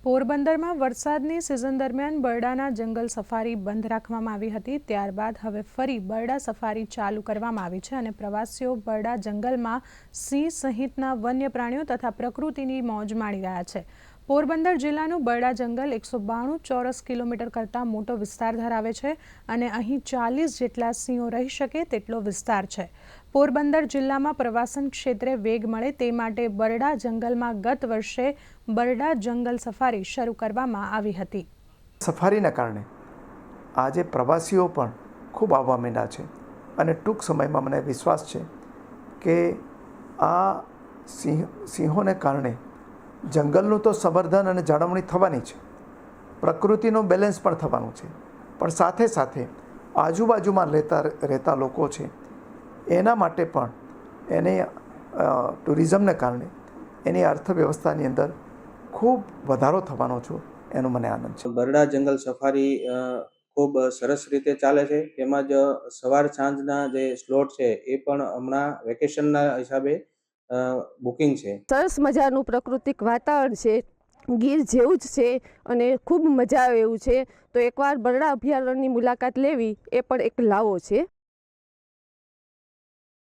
પોરબંદરમાં વરસાદની સિઝન દરમિયાન બરડાના જંગલ સફારી બંધ રાખવામાં આવી હતી। ત્યારબાદ હવે ફરી બરડા સફારી ચાલુ કરવામાં આવી છે અને પ્રવાસીઓ બરડા જંગલમાં સિંહ સહિતના વન્ય પ્રાણીઓ તથા પ્રકૃતિની મોજ માણી રહ્યા છે। પોરબંદર જિલ્લાનું બરડા જંગલ 192 ચોરસ કિલોમીટર કરતાં મોટો વિસ્તાર ધરાવે છે અને અહીં 40 જેટલા સિંહો રહી શકે તેટલો વિસ્તાર છે। પોરબંદર જિલ્લામાં પ્રવાસન ક્ષેત્રે વેગ મળે તે માટે બરડા જંગલમાં ગત વર્ષે બરડા જંગલ સફારી શરૂ કરવામાં આવી હતી। સફારીના કારણે આજે પ્રવાસીઓ પણ ખૂબ આવવા માંડ્યા છે અને ટૂંક સમયમાં મને વિશ્વાસ છે કે આ સિંહોને કારણે જંગલનું તો સંવર્ધન અને જાળવણી થવાની છે, પ્રકૃતિનો બેલેન્સ પણ થવાનું છે, પણ સાથે સાથે આજુબાજુમાં રહેતા લોકો છે એના માટે પણ એને ટુરિઝમને કારણે એની અર્થવ્યવસ્થાની અંદર ખૂબ વધારો થવાનો છે, એનો મને આનંદ છે। બરડા જંગલ સફારી ખૂબ સરસ રીતે ચાલે છે। તેમાં જ સવાર સાંજના જે સ્લોટ છે એ પણ હમણાં વેકેશનના હિસાબે બુકિંગ છે। સરસ મજાનું પ્રાકૃતિક વાતાવરણ છે, ગીર જેવું જ છે અને ખૂબ મજા આવે એવું છે। તો એકવાર બરડા અભયારણ્યની મુલાકાત લેવી એ પણ એક લાવો છે।